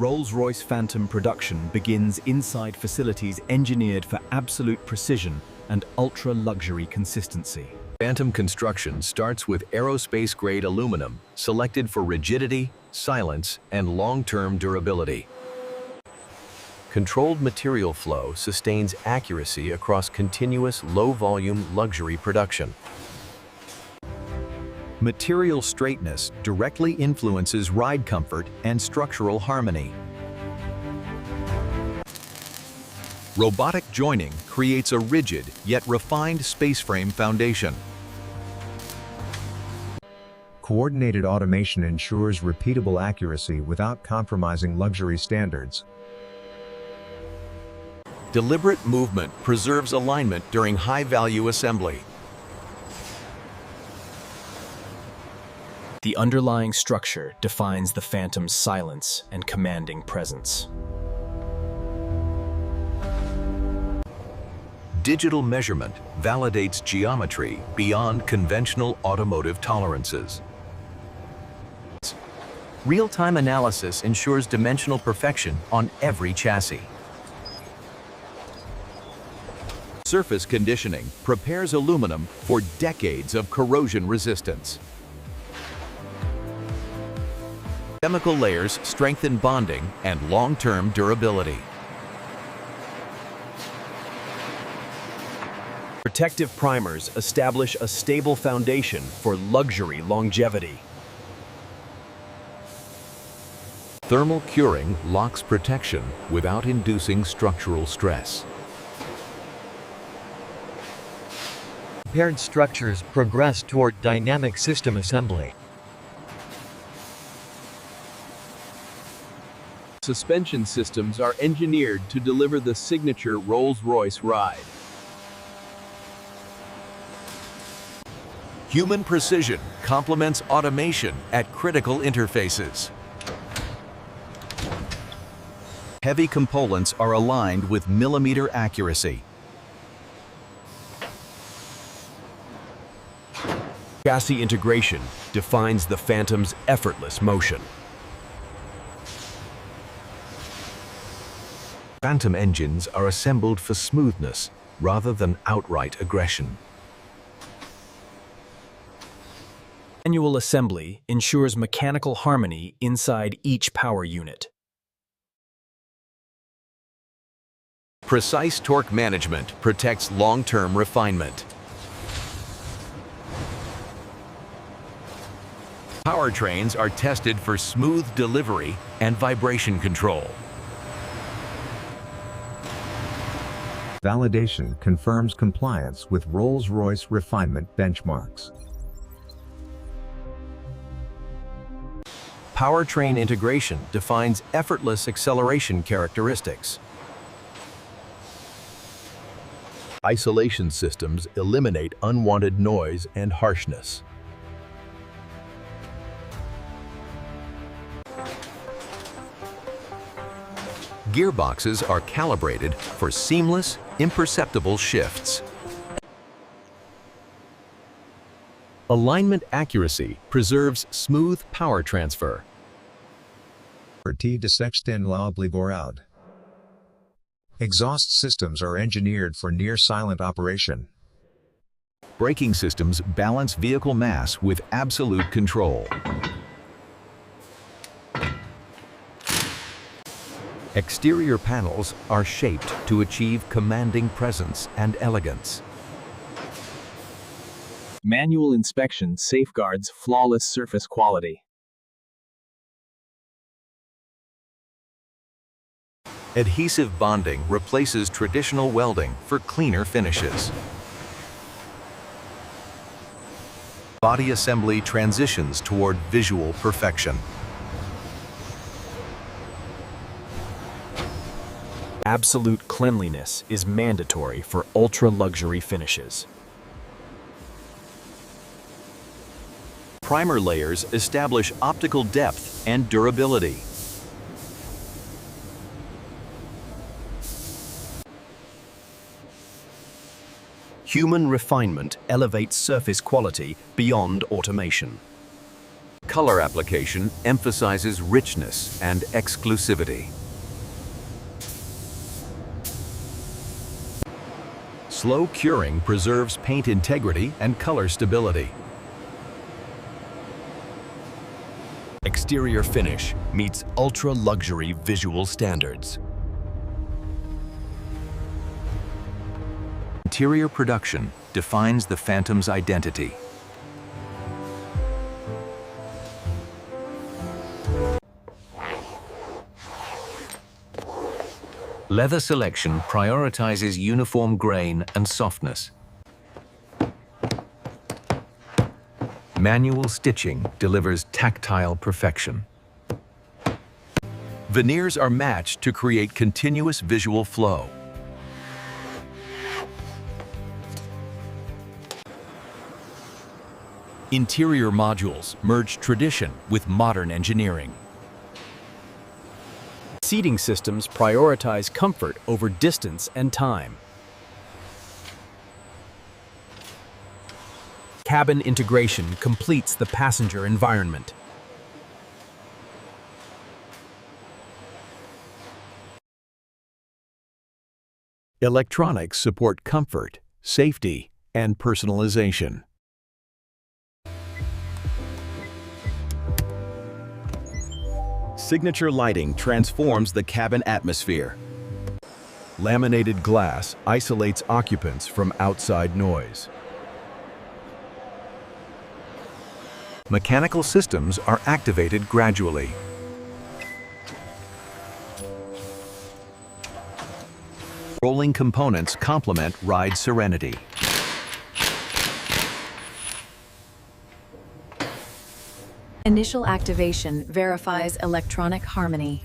Rolls-Royce Phantom production begins inside facilities engineered for absolute precision and ultra-luxury consistency. Phantom construction starts with aerospace-grade aluminum, selected for rigidity, silence, and long-term durability. Controlled material flow sustains accuracy across continuous low-volume luxury production. Material straightness directly influences ride comfort and structural harmony. Robotic joining creates a rigid yet refined space frame foundation. Coordinated automation ensures repeatable accuracy without compromising luxury standards. Deliberate movement preserves alignment during high-value assembly. The underlying structure defines the Phantom's silence and commanding presence. Digital measurement validates geometry beyond conventional automotive tolerances. Real-time analysis ensures dimensional perfection on every chassis. Surface conditioning prepares aluminum for decades of corrosion resistance. Chemical layers strengthen bonding and long-term durability. Protective primers establish a stable foundation for luxury longevity. Thermal curing locks protection without inducing structural stress. Paired structures progress toward dynamic system assembly. Suspension systems are engineered to deliver the signature Rolls-Royce ride. Human precision complements automation at critical interfaces. Heavy components are aligned with millimeter accuracy. Chassis integration defines the Phantom's effortless motion. Phantom engines are assembled for smoothness rather than outright aggression. Manual assembly ensures mechanical harmony inside each power unit. Precise torque management protects long-term refinement. Powertrains are tested for smooth delivery and vibration control. Validation confirms compliance with Rolls-Royce refinement benchmarks. Powertrain integration defines effortless acceleration characteristics. Isolation systems eliminate unwanted noise and harshness. Gearboxes are calibrated for seamless, imperceptible shifts. Alignment accuracy preserves smooth power transfer. T de s'extend l'oblivoirade. Exhaust systems are engineered for near-silent operation. Braking systems balance vehicle mass with absolute control. Exterior panels are shaped to achieve commanding presence and elegance. Manual inspection safeguards flawless surface quality. Adhesive bonding replaces traditional welding for cleaner finishes. Body assembly transitions toward visual perfection. Absolute cleanliness is mandatory for ultra-luxury finishes. Primer layers establish optical depth and durability. Human refinement elevates surface quality beyond automation. color application emphasizes richness and exclusivity. Slow curing preserves paint integrity and color stability. Exterior finish meets ultra-luxury visual standards. Interior production defines the Phantom's identity. Leather selection prioritizes uniform grain and softness. Manual stitching delivers tactile perfection. Veneers are matched to create continuous visual flow. Interior modules merge tradition with modern engineering. Seating systems prioritize comfort over distance and time. Cabin integration completes the passenger environment. Electronics support comfort, safety, and personalization. Signature lighting transforms the cabin atmosphere. Laminated glass isolates occupants from outside noise. Mechanical systems are activated gradually. Rolling components complement ride serenity. Initial activation verifies electronic harmony.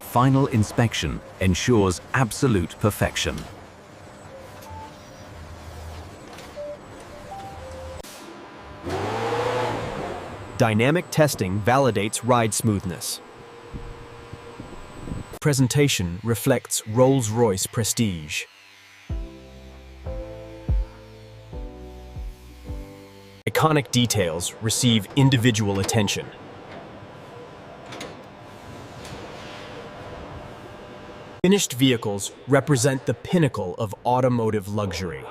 Final inspection ensures absolute perfection. Dynamic testing validates ride smoothness. Presentation reflects Rolls-Royce prestige. Iconic details receive individual attention. Finished vehicles represent the pinnacle of automotive luxury.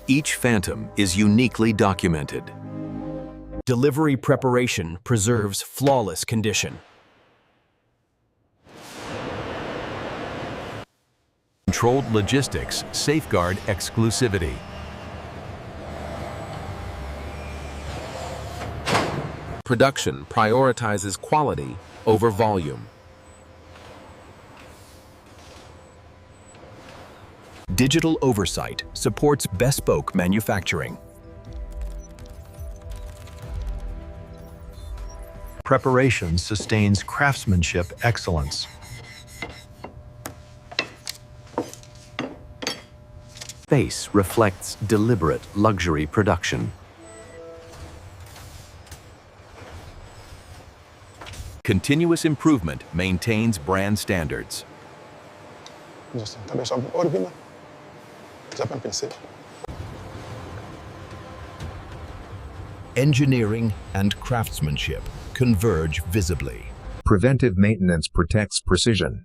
Each Phantom is uniquely documented. Delivery preparation preserves flawless condition. Controlled logistics safeguard exclusivity. Production prioritizes quality over volume. Digital oversight supports bespoke manufacturing. Preparation sustains craftsmanship excellence. Space reflects deliberate luxury production. Continuous improvement maintains brand standards. Engineering and craftsmanship converge visibly. Preventive maintenance protects precision.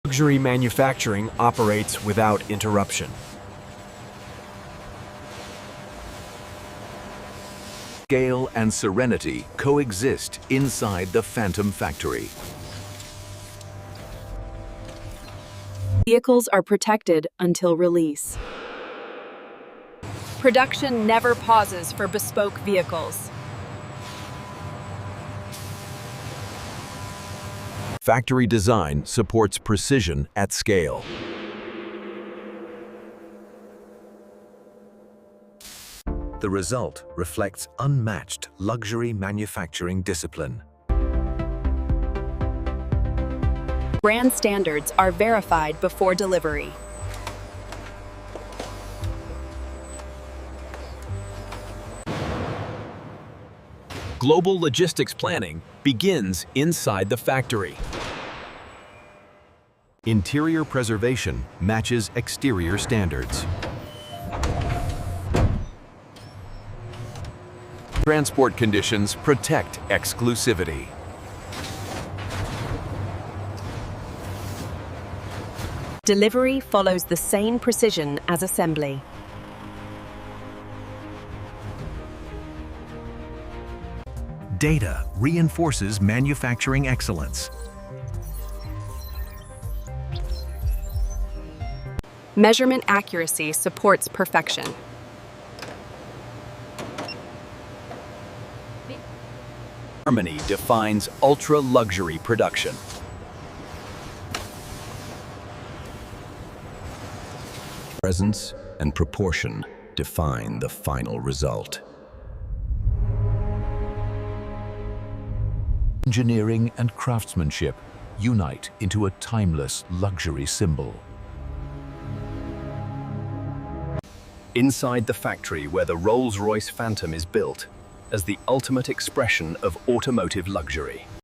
Luxury manufacturing operates without interruption. Scale and serenity coexist inside the Phantom factory. Vehicles are protected until release. Production never pauses for bespoke vehicles. Factory design supports precision at scale. The result reflects unmatched luxury manufacturing discipline. Brand standards are verified before delivery. Global logistics planning begins inside the factory. Interior preservation matches exterior standards. Transport conditions protect exclusivity. Delivery follows the same precision as assembly. Data reinforces manufacturing excellence. Measurement accuracy supports perfection. Harmony defines ultra-luxury production. Presence and proportion define the final result. Engineering and craftsmanship unite into a timeless luxury symbol. Inside the factory where the Rolls-Royce Phantom is built, as the ultimate expression of automotive luxury.